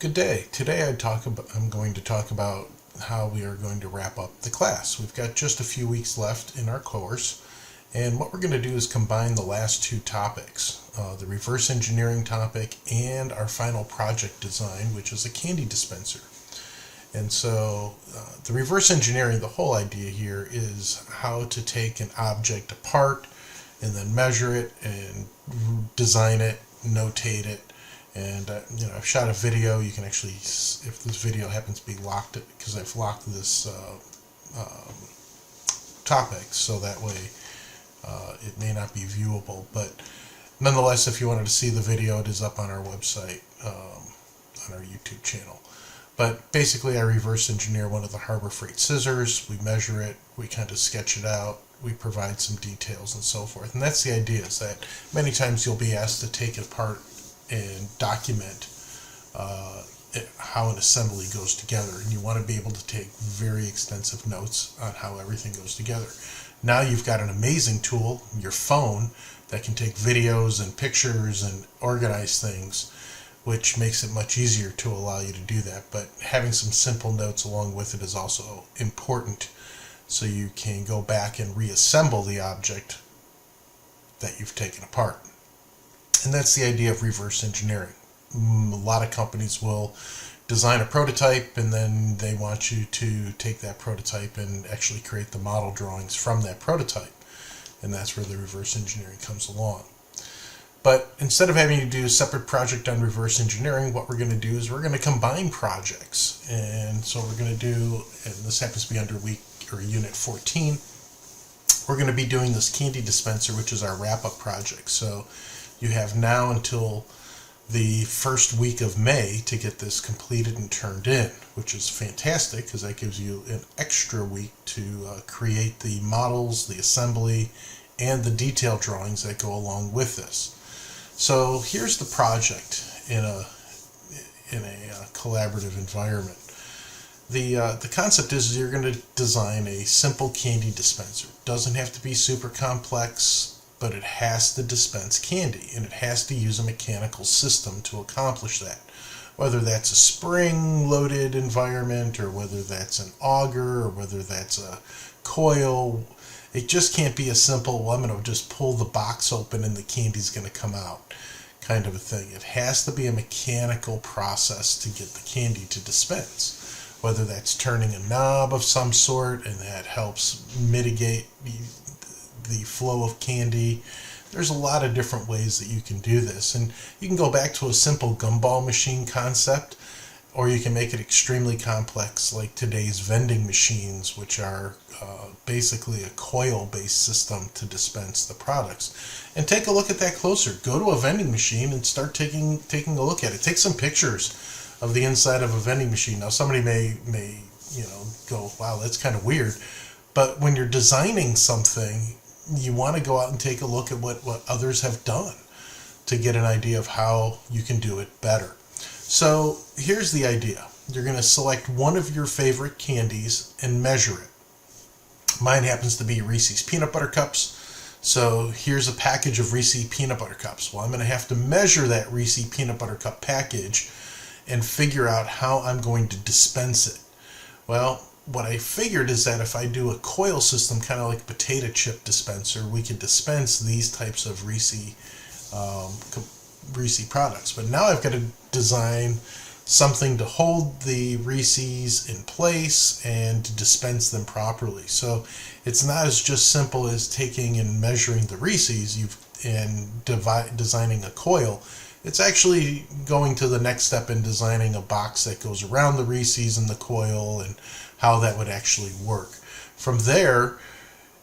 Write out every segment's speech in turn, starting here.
Good day. Today I'm going to talk about how we are going to wrap up the class. We've got just a few weeks left in our course, and what we're going to do is combine the last two topics, the reverse engineering topic and our final project design, which is a candy dispenser. And so the reverse engineering, the whole idea here is how to take an object apart and then measure it and design it, notate it. And I've shot a video. You can actually, if this video happens to be locked, because I've locked this topic, so that way it may not be viewable. But nonetheless, if you wanted to see the video, it is up on our website, on our YouTube channel. But basically, I reverse engineer one of the Harbor Freight scissors. We measure it. We kind of sketch it out. We provide some details and so forth. And that's the idea, is that many times you'll be asked to take it apart and document how an assembly goes together, and you want to be able to take very extensive notes on how everything goes together. Now you've got an amazing tool, your phone, that can take videos and pictures and organize things, which makes it much easier to allow you to do that. But having some simple notes along with it is also important, so you can go back and reassemble the object that you've taken apart. And that's the idea of reverse engineering. A lot of companies will design a prototype, and then they want you to take that prototype and actually create the model drawings from that prototype. And that's where the reverse engineering comes along. But instead of having to do a separate project on reverse engineering, what we're going to do is we're going to combine projects. And so we're going to do, and this happens to be under Unit 14, we're going to be doing this candy dispenser, which is our wrap-up project. So you have now until the first week of May to get this completed and turned in, which is fantastic because that gives you an extra week to create the models, the assembly, and the detail drawings that go along with this. So here's the project in a collaborative environment. The concept is you're going to design a simple candy dispenser. It doesn't have to be super complex, but it has to dispense candy, and it has to use a mechanical system to accomplish that. Whether that's a spring-loaded environment, or whether that's an auger, or whether that's a coil, it just can't be a simple, well, I'm going to just pull the box open and the candy's going to come out kind of a thing. It has to be a mechanical process to get the candy to dispense. Whether that's turning a knob of some sort, and that helps mitigate the flow of candy. There's a lot of different ways that you can do this, and you can go back to a simple gumball machine concept, or you can make it extremely complex like today's vending machines, which are basically a coil-based system to dispense the products. And take a look at that closer. Go to a vending machine and start taking a look at it. Take some pictures of the inside of a vending machine. Now somebody may go, wow, that's kind of weird. But when you're designing something, you want to go out and take a look at what others have done to get an idea of how you can do it better. So here's the idea. You're going to select one of your favorite candies and measure it. Mine happens to be Reese's Peanut Butter Cups. So here's a package of Reese's Peanut Butter Cups. Well, I'm going to have to measure that Reese's Peanut Butter Cup package and figure out how I'm going to dispense it. Well, what I figured is that if I do a coil system, kind of like a potato chip dispenser, we can dispense these types of Reese's products. But now I've got to design something to hold the Reese's in place and to dispense them properly. So it's not as just simple as taking and measuring the Reese's and designing a coil. It's actually going to the next step in designing a box that goes around the Reese's and the coil, and how that would actually work. From there,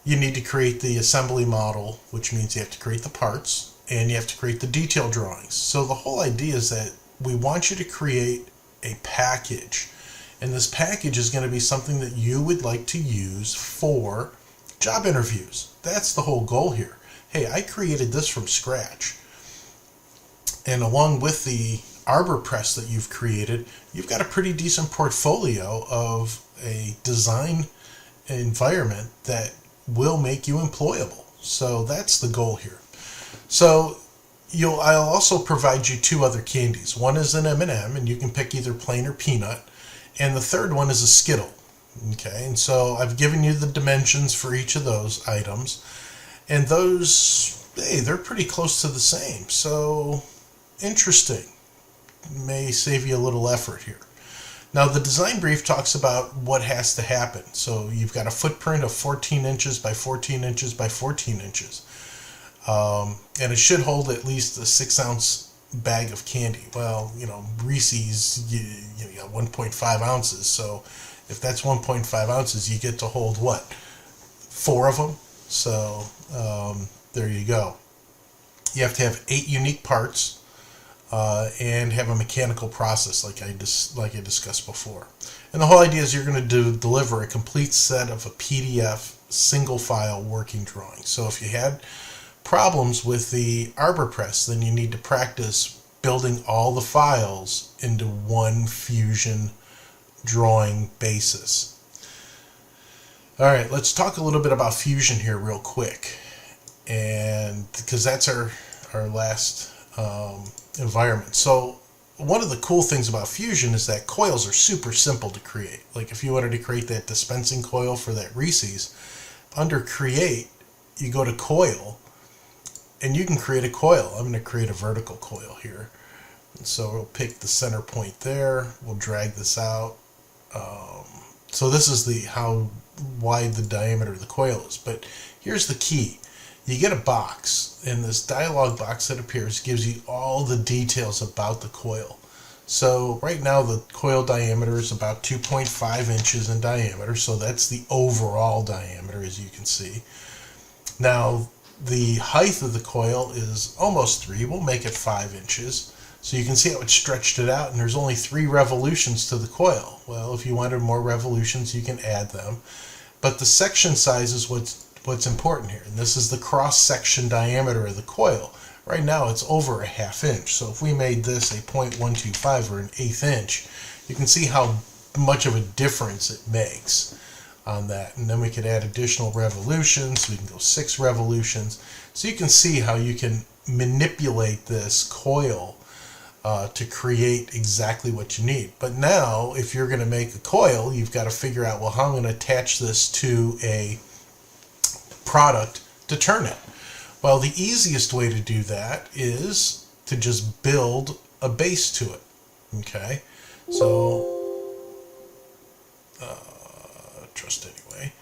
you need to create the assembly model, which means you have to create the parts, and you have to create the detail drawings. So the whole idea is that we want you to create a package, and this package is going to be something that you would like to use for job interviews. That's the whole goal here. Hey, I created this from scratch. And along with the Arbor Press that you've created, you've got a pretty decent portfolio of a design environment that will make you employable. So that's the goal here. So I'll also provide you two other candies. One is an M&M, and you can pick either plain or peanut, and the third one is a Skittle. Okay, and so I've given you the dimensions for each of those items, and those, hey, they're pretty close to the same. So interesting. May save you a little effort here. Now, the design brief talks about what has to happen. So you've got a footprint of 14 inches by 14 inches by 14 inches. And it should hold at least a 6-ounce bag of candy. Well, Reese's, you got 1.5 ounces. So if that's 1.5 ounces, you get to hold what? 4 of them? So there you go. You have to have 8 unique parts. And have a mechanical process like I discussed before. And the whole idea is you're going to deliver a complete set of a PDF single file working drawing. So if you had problems with the Arbor Press, then you need to practice building all the files into one Fusion drawing basis. All right, let's talk a little bit about Fusion here real quick, and because that's our last environment. So one of the cool things about Fusion is that coils are super simple to create. Like if you wanted to create that dispensing coil for that Reese's, under Create, you go to Coil, and you can create a coil. I'm going to create a vertical coil here. And so we'll pick the center point there. We'll drag this out. So this is how wide the diameter of the coil is. But here's the key. You get a box, and this dialog box that appears gives you all the details about the coil. So right now the coil diameter is about 2.5 inches in diameter, so that's the overall diameter, as you can see. Now the height of the coil is almost 3. We'll make it 5 inches. So you can see how it stretched it out, and there's only 3 revolutions to the coil. Well, if you wanted more revolutions, you can add them. But the section size is what's important here. And this is the cross-section diameter of the coil. Right now it's over a 1/2 inch. So if we made this a 0.125 or an 1/8 inch, you can see how much of a difference it makes on that. And then we could add additional revolutions. We can go 6 revolutions. So you can see how you can manipulate this coil to create exactly what you need. But now, if you're going to make a coil, you've got to figure out, well, how I'm going to attach this to a product to turn it. Well, the easiest way to do that is to just build a base to it. Okay, so trust anyway.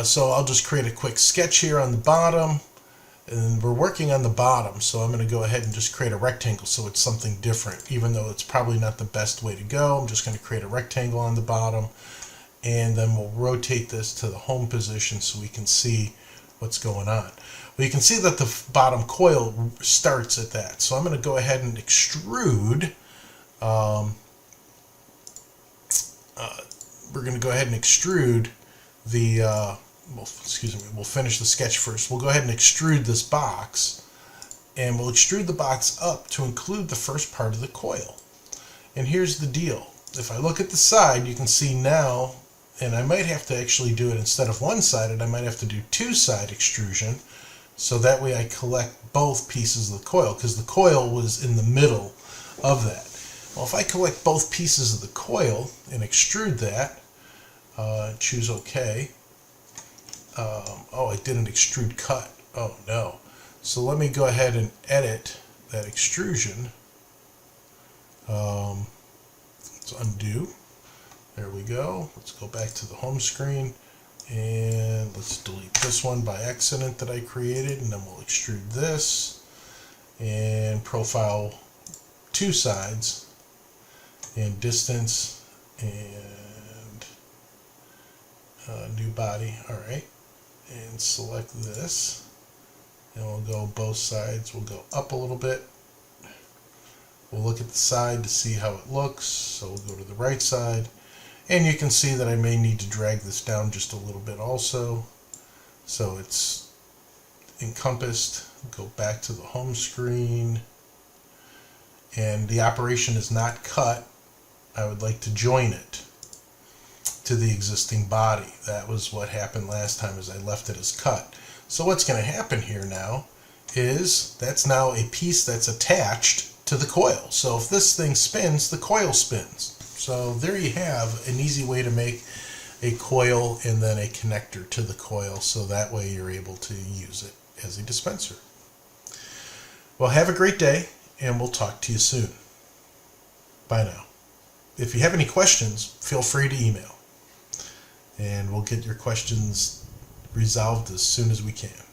So I'll just create a quick sketch here on the bottom, and we're working on the bottom, so I'm going to go ahead and just create a rectangle so it's something different, even though it's probably not the best way to go. I'm just going to create a rectangle on the bottom, and then we'll rotate this to the home position so we can see what's going on. Well, you can see that the bottom coil starts at that. So I'm going to go ahead and extrude. We're going to go ahead and extrude the, we'll finish the sketch first. We'll go ahead and extrude this box, and we'll extrude the box up to include the first part of the coil. And here's the deal. If I look at the side, you can see now, and I might have to actually do it instead of one-sided, I might have to do 2-side extrusion, so that way I collect both pieces of the coil, because the coil was in the middle of that. Well, if I collect both pieces of the coil and extrude that, choose OK. Oh, I didn't extrude cut. Oh, no. So let me go ahead and edit that extrusion. Let's undo. There we go. Let's go back to the home screen, and let's delete this one by accident that I created, and then we'll extrude this and profile 2 sides and distance and new body. All right, and select this, and we'll go both sides. We'll go up a little bit. We'll look at the side to see how it looks. So we'll go to the right side. And you can see that I may need to drag this down just a little bit also. So it's encompassed. Go back to the home screen. And the operation is not cut. I would like to join it to the existing body. That was what happened last time, is I left it as cut. So what's going to happen here now is that's now a piece that's attached to the coil. So if this thing spins, the coil spins. So there you have an easy way to make a coil and then a connector to the coil, so that way you're able to use it as a dispenser. Well, have a great day, and we'll talk to you soon. Bye now. If you have any questions, feel free to email, and we'll get your questions resolved as soon as we can.